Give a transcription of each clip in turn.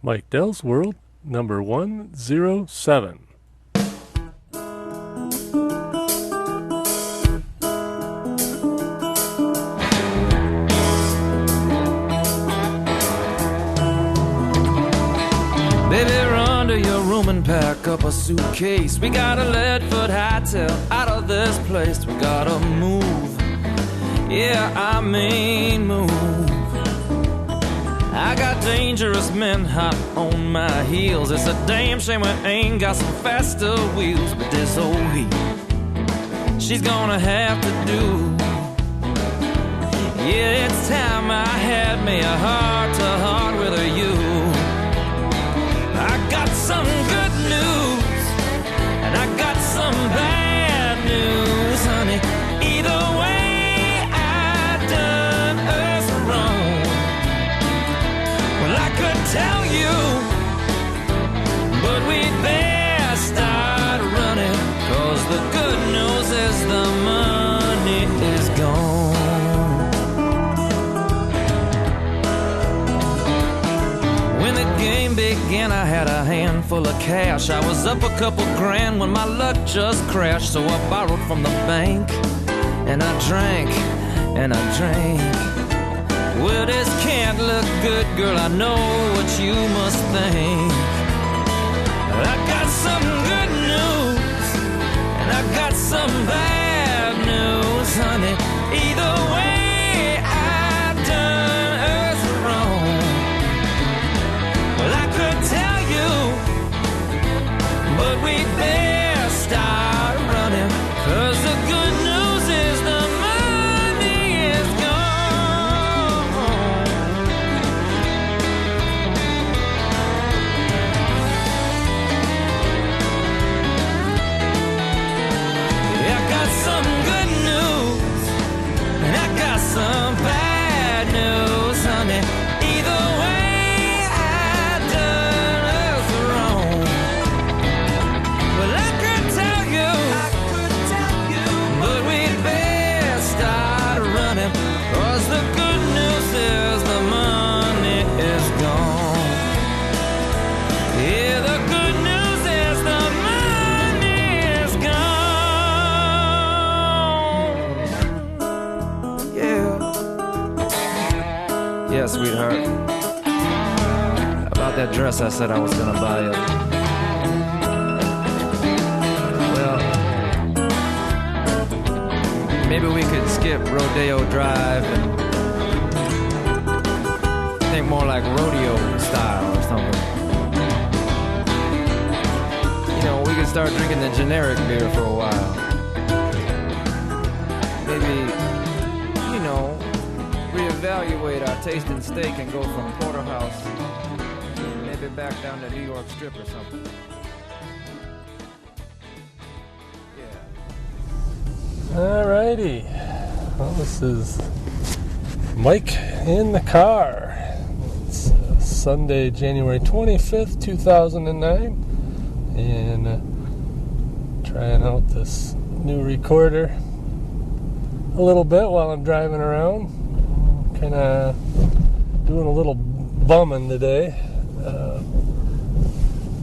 Mike Dell's World, number 107. Baby, run to your room and pack up a suitcase. We got a Leadfoot hightail out of this place. We gotta move, yeah, I mean move. I got dangerous men hot on my heels. It's a damn shame we ain't got some faster wheels. But this old heat, she's gonna have to do. Yeah, it's time I had me a heart-to-heart with her, you. I got some good news, and I got some bad news, honey. Either way, I done us wrong. Well, I could tell you, but we'd best start running, 'cause the good news is the money is gone. When the game began, I had a handful of cash. I was up a couple grand when my luck just crashed. So I borrowed from the bank, and I drank, and I drank. Well, this can't look good, girl, I know what you must think. I got some good news, and I got some bad news, honey. Either way, I done us wrong. Well, I could tell you, but we best start running, 'cause the good news is the money is gone. Yeah, I got some good news, and I got some bad news, honey. Either way, I done us wrong. Well, I could tell you, but we'd best start running, 'cause the good news is the money is gone. Yeah, the good news is the money is gone. Yeah. Yeah, sweetheart. About that dress I said I was gonna buy you. Well, maybe we could skip Rodeo Drive and think more like rodeo style or something. You know, we could start drinking the generic beer for a while. Maybe, you know, reevaluate our taste in steak and go from porterhouse maybe back down to New York strip or something. Yeah. Alrighty. Well, this is Mike in the car. It's Sunday, January 25th, 2009. And trying out this new recorder a little bit while I'm driving around. Kind of doing a little bumming today.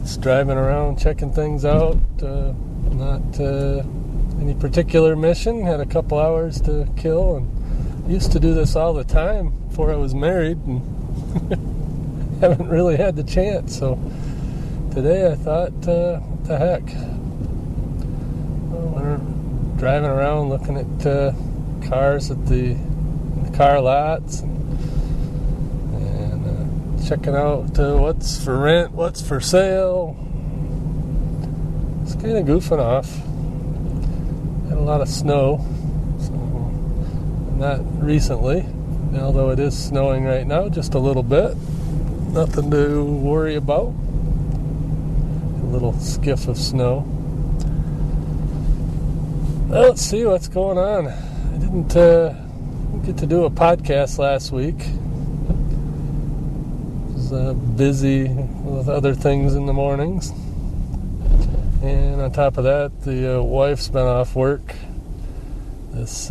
Just driving around, checking things out. Not any particular mission. Had a couple hours to kill, and used to do this all the time before I was married, and haven't really had the chance. So today I thought, what the heck? Well, we're driving around looking at cars at the car lots, and checking out what's for rent, what's for sale. It's kind of goofing off. Had a lot of snow, so not recently, although it is snowing right now, just a little bit. Nothing to worry about. A little skiff of snow. Well, let's see what's going on. I didn't get to do a podcast last week. Busy with other things in the mornings, and on top of that, the wife's been off work this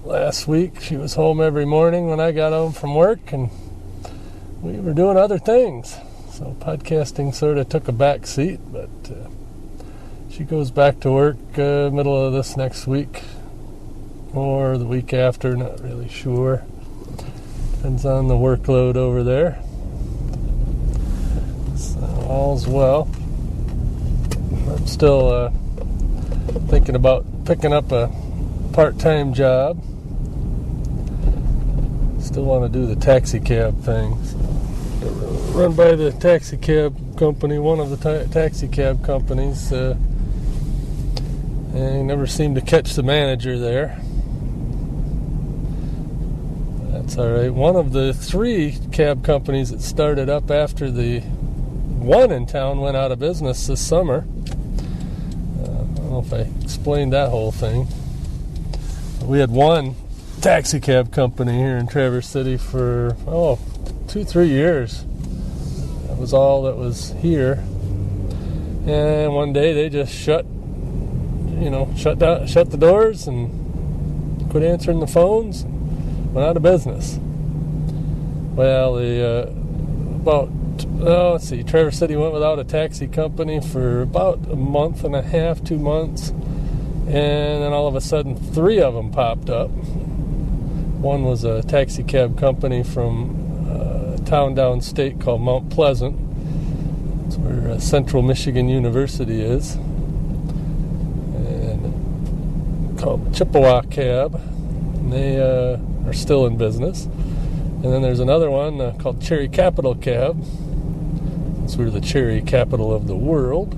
last week. She was home every morning when I got home from work, and we were doing other things. So podcasting sort of took a back seat, but she goes back to work middle of this next week or the week after, not really sure. Depends on the workload over there. So all's well. I'm still thinking about picking up a part-time job. Still want to do the taxi cab thing. So, run by the taxi cab company, one of the taxi cab companies. I never seem to catch the manager there. That's all right. One of the 3 cab companies that started up after the one in town went out of business this summer. I don't know if I explained that whole thing. We had one taxi cab company here in Traverse City for 2-3 years. That was all that was here. And one day they just shut the doors and quit answering the phones. Went out of business. Well, Traverse City went without a taxi company for about a month and a half, 2 months, and then all of a sudden 3 of them popped up. One was a taxi cab company from a town downstate called Mount Pleasant. That's where Central Michigan University is, and called Chippewa Cab. And they are still in business. And then there's another one called Cherry Capital Cab. We're the cherry capital of the world,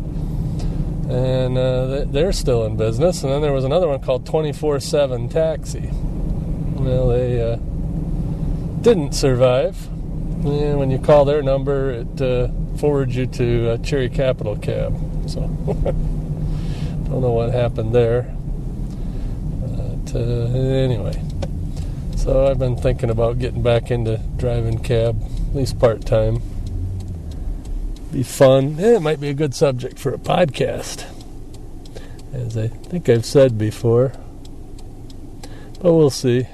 and they're still in business. And then there was another one called 24/7 Taxi. Well, they didn't survive. And when you call their number, it forwards you to Cherry Capital Cab. So don't know what happened there. But anyway, so I've been thinking about getting back into driving cab, at least part-time. Be fun. It might be a good subject for a podcast, as I think I've said before, but we'll see.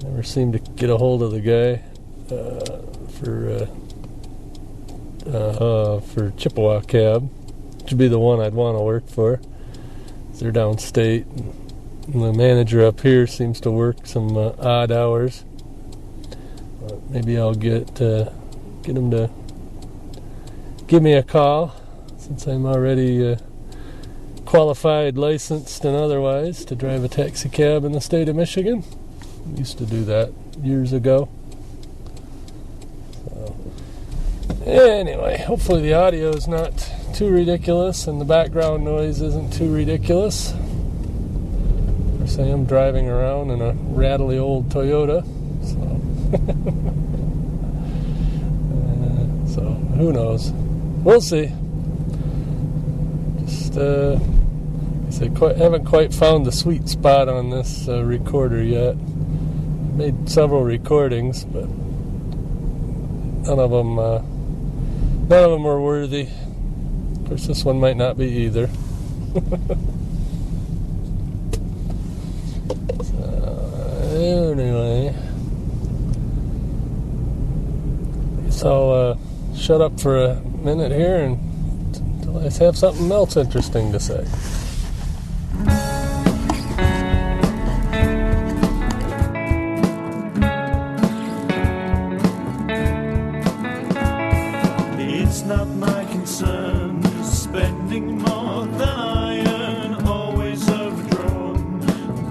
Never seem to get a hold of the guy for Chippewa Cab, which would be the one I'd want to work for. They're downstate, and the manager up here seems to work some odd hours. Maybe I'll get him to give me a call, since I'm already qualified, licensed, and otherwise to drive a taxi cab in the state of Michigan. I used to do that years ago. So, anyway, hopefully the audio is not too ridiculous and the background noise isn't too ridiculous. Of course, I am driving around in a rattly old Toyota, so so who knows? We'll see. Just, I haven't quite found the sweet spot on this recorder yet. I made several recordings, but none of them were worthy. Of course, this one might not be either. So, anyway, so shut up for a minute here until I have something else interesting to say. It's not my concern, spending more than I earn, always overdrawn.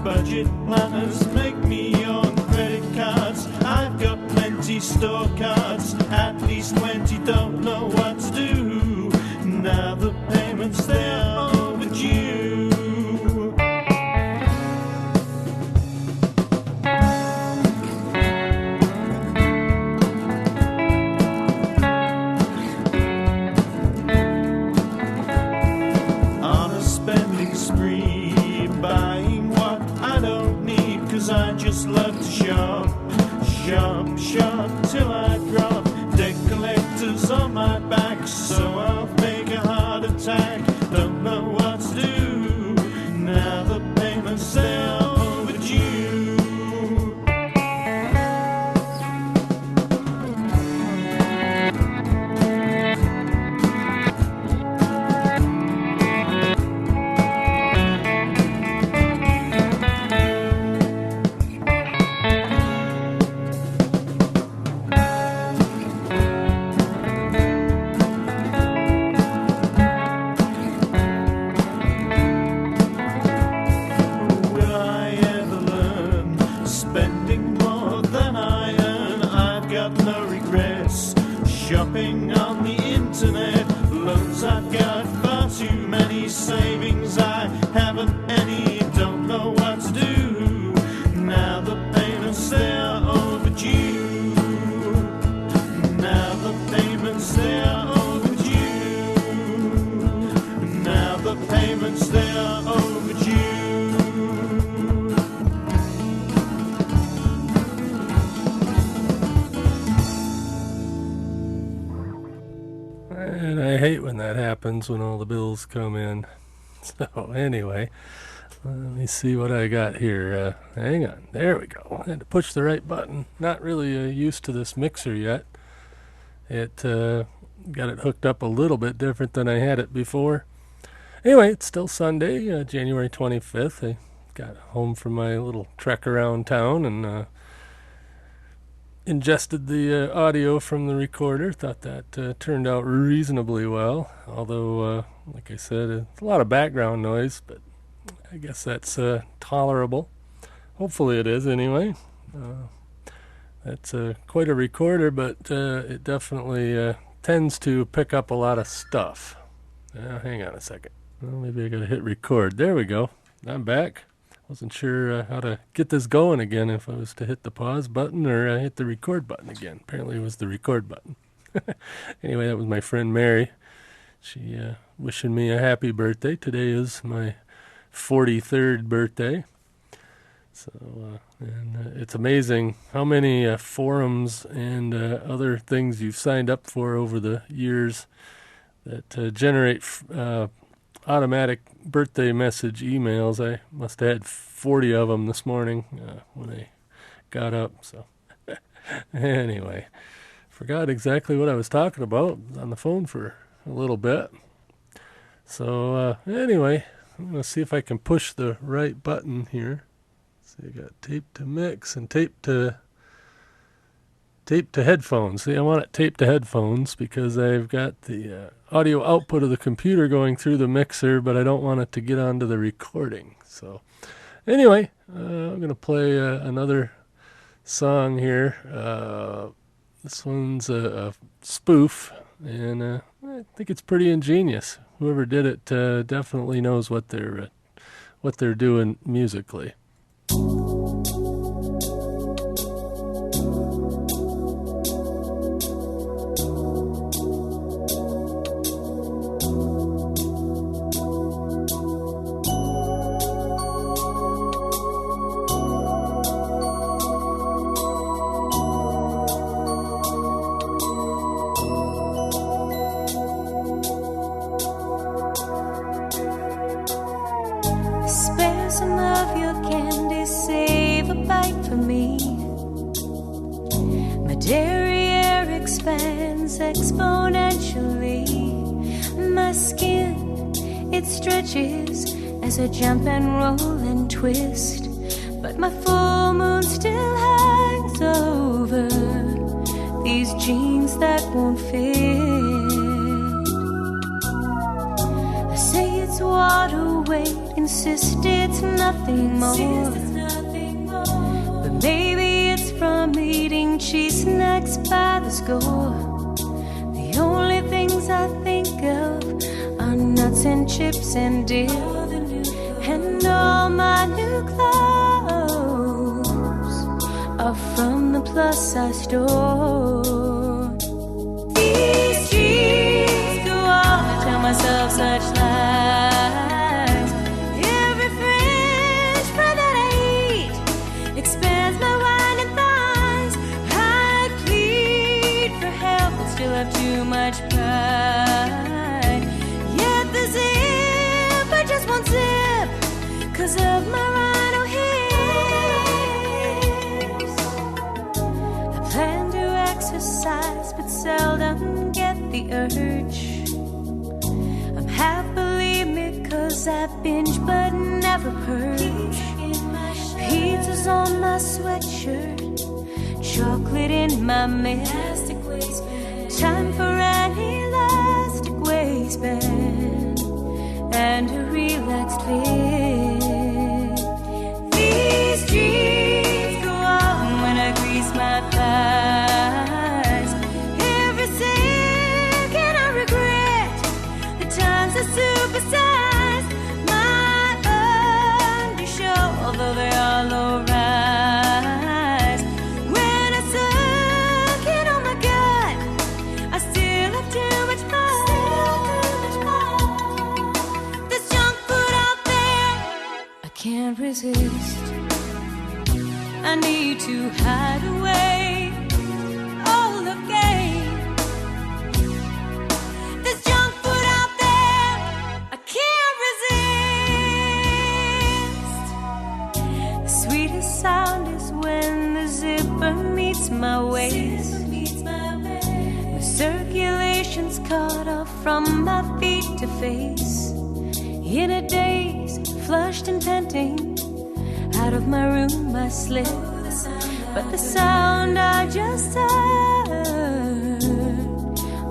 Budget planners make me on credit cards. I've got plenty store cards, at least 20, don't know what to do. Now the payments, they are overdue. On a spending spree, buying what I don't need, 'cause I just love to shop. Shop, shop till I drop. Debt collectors on my back, so I'll make a heart attack. Don't shopping on the internet. Loans I've got, far too many savings I haven't any, don't know what to do. Now the payments they're overdue. Now the payments they're overdue. Now the payments they're overdue. And I hate when that happens, when all the bills come in. So anyway, let me see what I got here. Hang on. There we go. I had to push the right button. Not really used to this mixer yet. It got it hooked up a little bit different than I had it before. Anyway, it's still Sunday, January 25th. I got home from my little trek around town and ingested the audio from the recorder. Thought that turned out reasonably well. Although, like I said, it's a lot of background noise, but I guess that's tolerable. Hopefully it is anyway. That's quite a recorder, but it definitely tends to pick up a lot of stuff. Hang on a second. Well, maybe I gotta hit record. There we go. I'm back. Wasn't sure how to get this going again, if I was to hit the pause button or hit the record button again. Apparently it was the record button. Anyway, that was my friend Mary. She wishing me a happy birthday. Today is my 43rd birthday. So, and it's amazing how many forums and other things you've signed up for over the years that generate automatic birthday message emails. I must have had 40 of them this morning when I got up. So anyway, forgot exactly what I was talking about. I was on the phone for a little bit. So anyway, I'm going to see if I can push the right button here. See, I got tape to mix and tape to headphones. See, I want it taped to headphones because I've got the audio output of the computer going through the mixer, but I don't want it to get onto the recording. So anyway, I'm going to play another song here. This one's a spoof, and I think it's pretty ingenious. Whoever did it definitely knows what they're doing musically. Spare some of your candy, save a bite for me. My derriere expands exponentially. My skin, it stretches as I jump and roll and twist. But my full moon still hangs over these jeans that won't fit. I say it's water weight, insist it's nothing more. But maybe it's from eating cheese snacks by the score. The only things I think of are nuts and chips and dip. And all my new clothes are from the plus size store. These jeans go on, I tell myself such lies. Every French fry that I eat expands my whining thighs. I plead for help but still have too much pride. Yet the zipper just won't zip 'cause of my rhino hips. I plan to exercise but seldom get the urge. I'm half bulimic 'cause I binge but never purge. Pizza's on my sweatshirt, chocolate in my mix. Time for an elastic waistband and a relaxed fit. These jeans go on when I grease my thighs. Every exist. I need to hide away all the game. There's junk food out there I can't resist. The sweetest sound is when the zipper meets my waist. The circulation's cut off from my feet to face. In a daze, flushed and panting, out of my room I slip. But the sound I just heard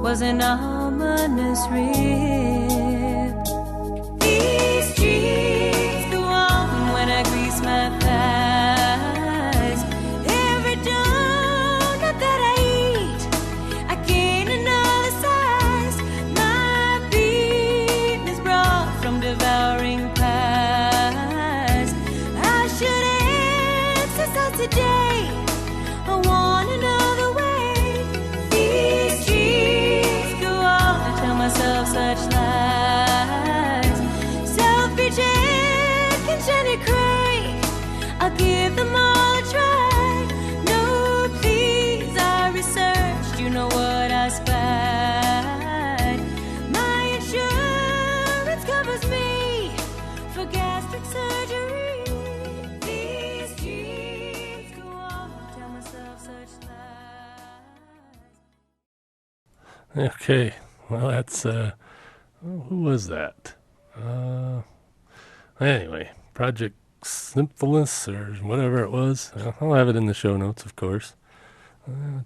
was an ominous rip. These streets go on when I grease my thighs. Every donut that I eat, I gain another size. My being is brought from devouring pies. I should exercise today. I want another way. These streets go on. I tell myself such lies. Self-reject and Jenny Craig, I'll give them all a try. No, please, I researched. You know what I spied. My insurance covers me for gastric surgery. These dreams go on. I tell myself such lies. Okay, well, that's, who was that? Anyway, Project Symphilis, or whatever it was. I'll have it in the show notes, of course.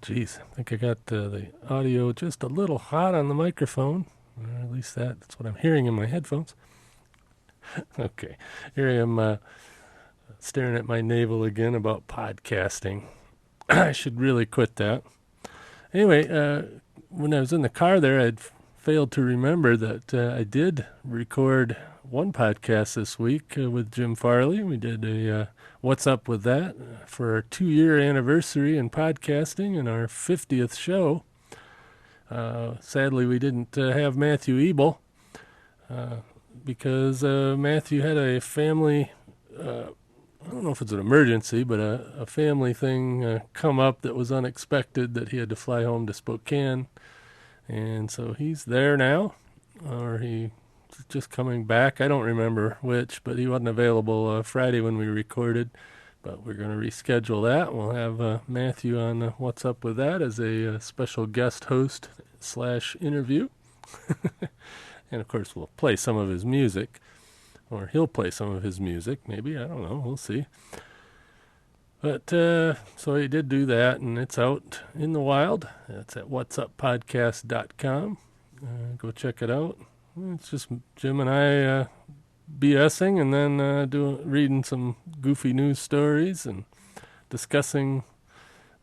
Geez, I think I got the audio just a little hot on the microphone. Or at least that's what I'm hearing in my headphones. Okay, here I am staring at my navel again about podcasting. I should really quit that. Anyway, when I was in the car there, I'd failed to remember that I did record one podcast this week with Jim Farley. We did a What's Up With That for our 2-year anniversary in podcasting and our 50th show. Sadly, we didn't have Matthew Ebel because Matthew had a family, I don't know if it's an emergency, but a family thing come up that was unexpected, that he had to fly home to Spokane. And so he's there now, or he's just coming back. I don't remember which, but he wasn't available Friday when we recorded. But we're going to reschedule that. We'll have Matthew on What's Up With That as a special guest host / interview. And, of course, we'll play some of his music. Or he'll play some of his music, maybe. I don't know. We'll see. But, so he did do that, and it's out in the wild. It's at whatsuppodcast.com. Go check it out. It's just Jim and I BSing, and then reading some goofy news stories and discussing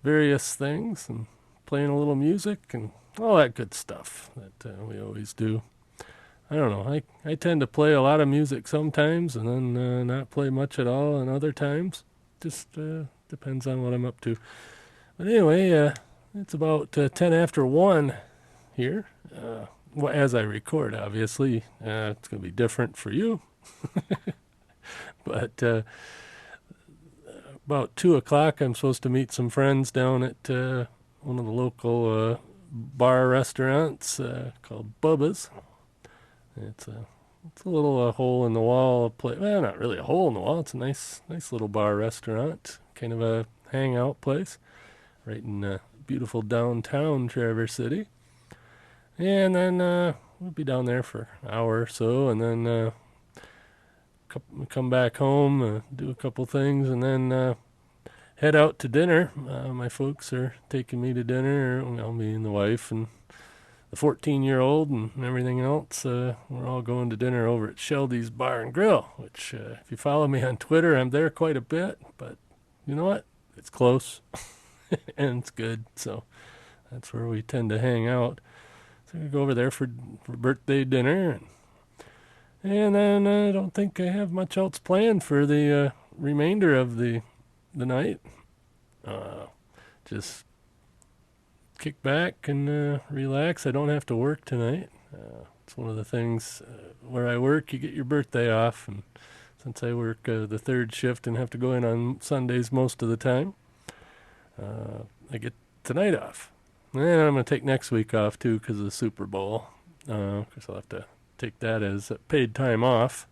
various things and playing a little music and all that good stuff that we always do. I don't know. I tend to play a lot of music sometimes and then not play much at all and other times. Just depends on what I'm up to. But anyway, it's about 10 after 1 here. Well, as I record, obviously. It's going to be different for you. But about 2 o'clock, I'm supposed to meet some friends down at one of the local bar restaurants called Bubba's. It's a little hole in the wall place. Well, not really a hole in the wall. It's a nice little bar restaurant, kind of a hangout place, right in beautiful downtown Traverse City. And then we'll be down there for an hour or so, and then come back home, do a couple things, and then head out to dinner. My folks are taking me to dinner. Well, me and the wife and the 14-year-old and everything else. We're all going to dinner over at Sheldy's Bar and Grill, which if you follow me on Twitter, I'm there quite a bit. But you know what? It's close and it's good. So that's where we tend to hang out. So we go over there for birthday dinner. And then I don't think I have much else planned for the remainder of the night. Just kick back and relax. I don't have to work tonight. It's one of the things where I work, you get your birthday off, and since I work the third shift and have to go in on Sundays most of the time. I get tonight off. And I'm going to take next week off, too, because of the Super Bowl. Because I'll have to take that as paid time off.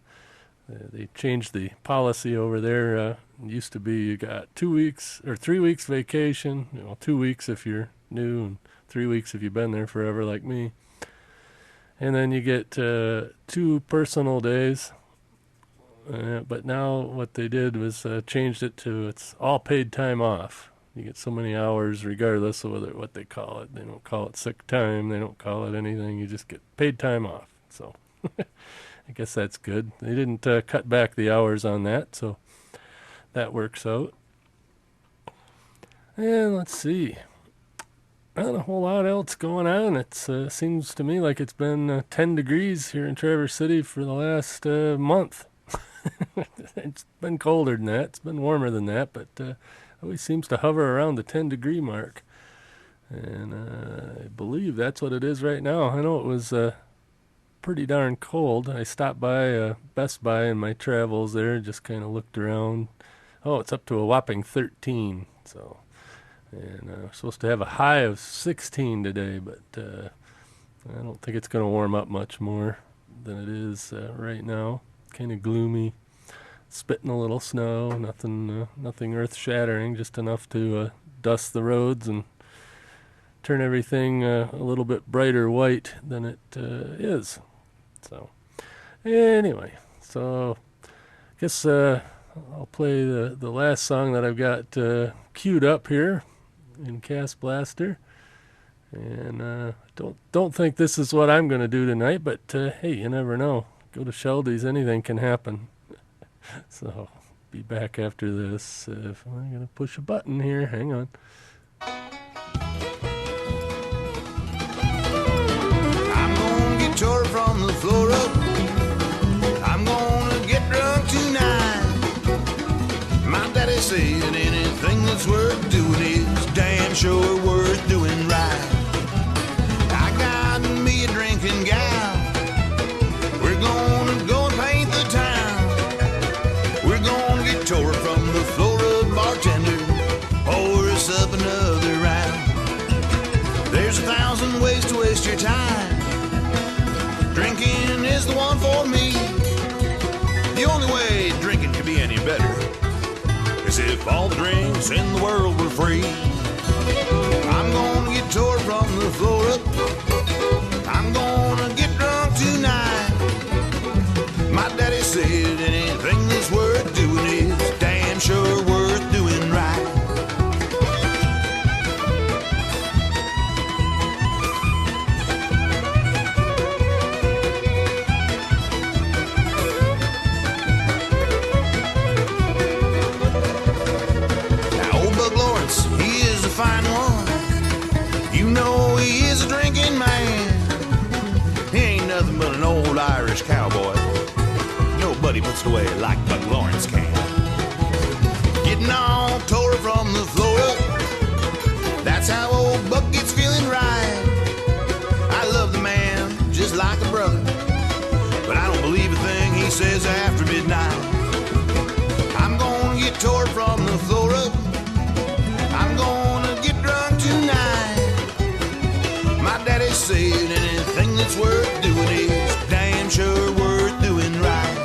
They changed the policy over there. It used to be you got 2 weeks or 3 weeks vacation. 2 weeks if you're new and 3 weeks if you've been there forever like me. And then you get 2 personal days. But now what they did was changed it to it's all paid time off. You get so many hours regardless of what they call it. They don't call it sick time. They don't call it anything. You just get paid time off. So I guess that's good. They didn't cut back the hours on that, so that works out. And let's see. Not a whole lot else going on. It seems to me like it's been 10 degrees here in Traverse City for the last month. It's been colder than that. It's been warmer than that, but always seems to hover around the 10-degree mark. And I believe that's what it is right now. I know it was pretty darn cold. I stopped by Best Buy in my travels there, just kind of looked around. Oh, it's up to a whopping 13. So, and we're supposed to have a high of 16 today, but I don't think it's going to warm up much more than it is right now. Kind of gloomy, spitting a little snow, nothing earth-shattering, just enough to dust the roads and turn everything a little bit brighter white than it is. So, anyway, so I guess I'll play the last song that I've got queued up here in Cast Blaster. And don't think this is what I'm going to do tonight, but hey, you never know. Go to Sheldy's, anything can happen. So, be back after this. If I'm going to push a button here, hang on. I'm going to get tore from the floor up. I'm going to get drunk tonight. My daddy said anything that's worth doing is damn sure worth doing right. I got me a drinking gal. We're gonna go and paint the town. We're gonna get tore from the floor up, bartender. Pour us up another round. There's 1,000 ways to waste your time. Drinking is the one for me. The only way drinking could be any better is if all the drinks in the world were free. I'm gonna get tore from the floor up. I'm gonna get drunk tonight. My daddy said anything that's worth doing is damn sure worth doing right. Now old Buck Lawrence, he is a fine one. You know he is a drinking man. He ain't nothing but an old Irish cowboy. Nobody puts it away like Buck Lawrence can. Getting all tore from the floor up. That's how old Buck gets feeling right. I love the man just like a brother, but I don't believe a thing he says after midnight. I'm gonna get tore from the floor up. I'm gonna get drunk tonight. My daddy said anything that's worth doing is damn sure worth doing right.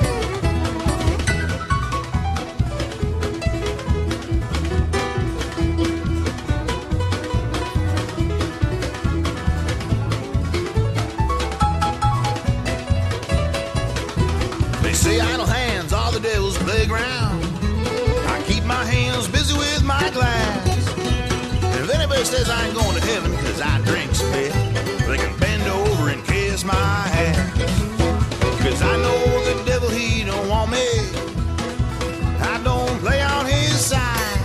Say idle hands are the devil's playground. I keep my hands busy with my glass. And if anybody says I ain't going to heaven because I drink spit, they can bend over and kiss my ass. Because I know the devil, he don't want me. I don't play on his side.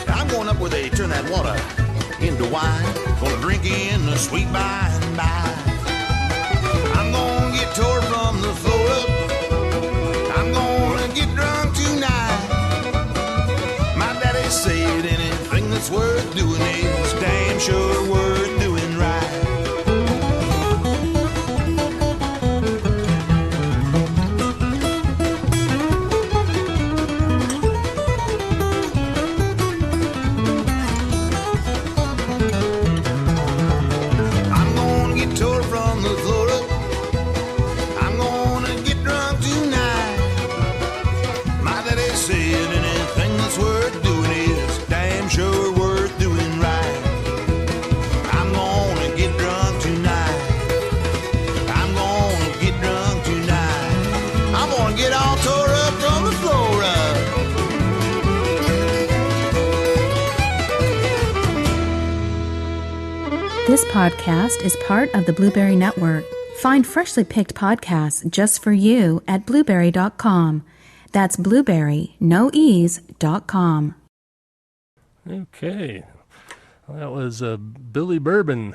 I'm going up where they turn that water into wine. Gonna drink in the sweet by and by. I'm gonna get tore from the floor up. I'm gonna get drunk tonight. My daddy said anything that's worth doing is damn sure worth doing right. tore from the floor up. I'm gonna get drunk tonight. My daddy said anything that's worth doing is damn sure worth doing right. I'm gonna get drunk tonight. I'm gonna get drunk tonight. I'm gonna get all tore up from the floor up. This podcast is part of the Blueberry Network. Find freshly picked podcasts just for you at blueberry.com. That's blueberry.com. Okay. Well, that was Billy Bourbon,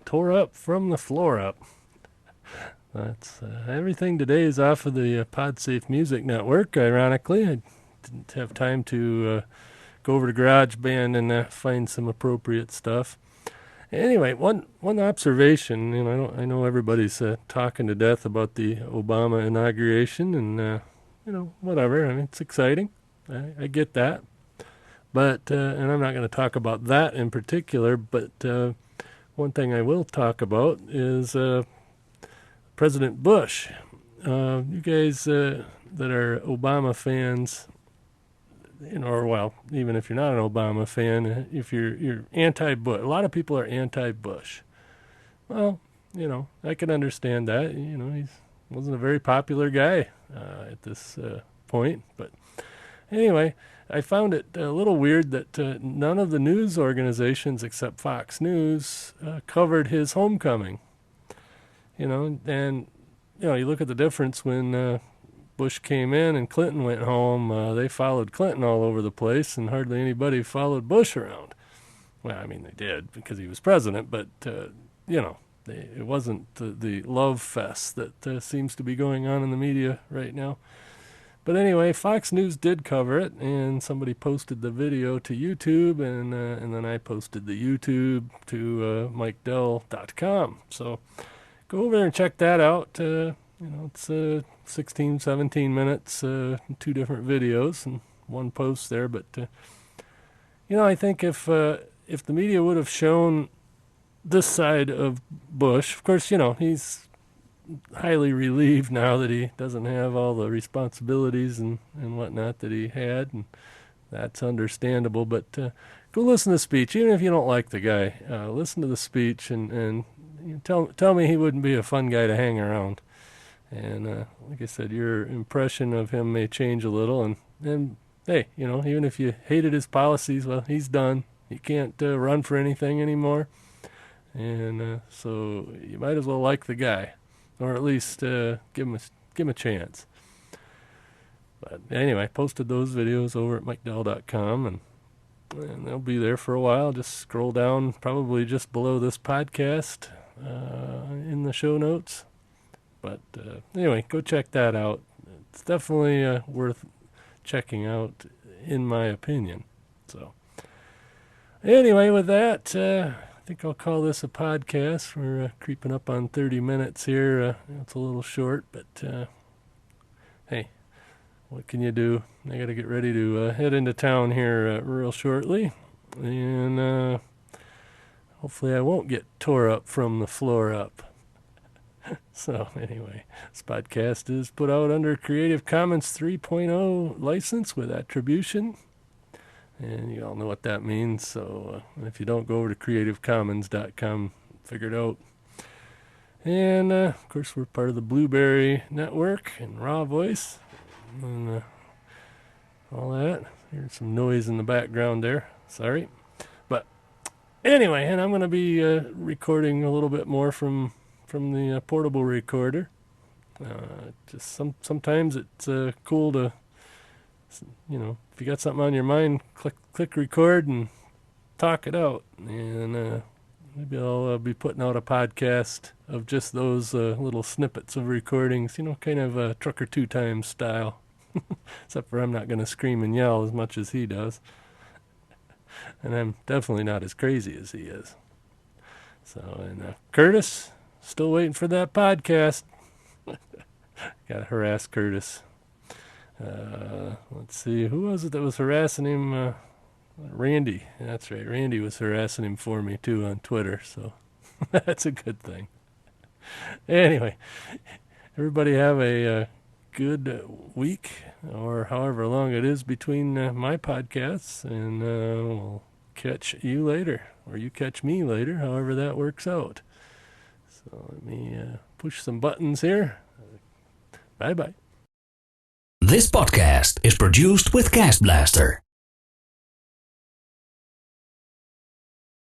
Tore Up from the Floor Up. That's everything today is off of the Podsafe Music Network, ironically. I didn't have time to go over to GarageBand and find some appropriate stuff. Anyway, one observation, I know everybody's talking to death about the Obama inauguration, and whatever. I mean, it's exciting. I get that, but and I'm not going to talk about that in particular. But one thing I will talk about is President Bush. You guys that are Obama fans. Even if you're not an Obama fan, if you're anti-Bush, a lot of people are anti-Bush. Well, I can understand that. He wasn't a very popular guy at this point. But anyway, I found it a little weird that none of the news organizations except Fox News covered his homecoming. And you look at the difference when Bush came in and Clinton went home. They followed Clinton all over the place, and hardly anybody followed Bush around. Well, I mean, they did because he was president, but, it wasn't the love fest that seems to be going on in the media right now. But anyway, Fox News did cover it, and somebody posted the video to YouTube, and then I posted the YouTube to MikeDell.com. So go over there and check that out. It's 16, 17 minutes, two different videos and one post there. But, I think if the media would have shown this side of Bush, of course, he's highly relieved now that he doesn't have all the responsibilities and whatnot that he had, and that's understandable. But go listen to the speech, even if you don't like the guy. Listen to the speech and tell me he wouldn't be a fun guy to hang around. And like I said, your impression of him may change a little. And hey, even if you hated his policies, well, he's done. He can't run for anything anymore. And so you might as well like the guy, or at least give him a chance. But anyway, I posted those videos over at MikeDell.com, and they'll be there for a while. Just scroll down, probably just below this podcast in the show notes. But anyway, go check that out. It's definitely worth checking out, in my opinion. So anyway, with that, I think I'll call this a podcast. We're creeping up on 30 minutes here. It's a little short, but hey, what can you do? I got to get ready to head into town here real shortly. And hopefully I won't get tore up from the floor up. So anyway, this podcast is put out under Creative Commons 3.0 license with attribution. And you all know what that means. So if you don't, go over to creativecommons.com, figure it out. And of course, we're part of the Blueberry Network and Raw Voice and all that. Here's some noise in the background there. Sorry. But anyway, and I'm going to be recording a little bit more from the portable recorder. Just sometimes it's cool to, if you got something on your mind, click record and talk it out. And maybe I'll be putting out a podcast of just those little snippets of recordings, kind of Trucker Two Times style. Except for I'm not going to scream and yell as much as he does. And I'm definitely not as crazy as he is. So, and Curtis, still waiting for that podcast. Got to harass Curtis. Let's see, who was it that was harassing him? Randy. That's right. Randy was harassing him for me too on Twitter. So that's a good thing. Anyway, everybody have a good week, or however long it is between my podcasts, and we'll catch you later, or you catch me later, however that works out. So let me push some buttons here. Bye-bye. This podcast is produced with Cast Blaster.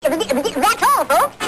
That's all, folks.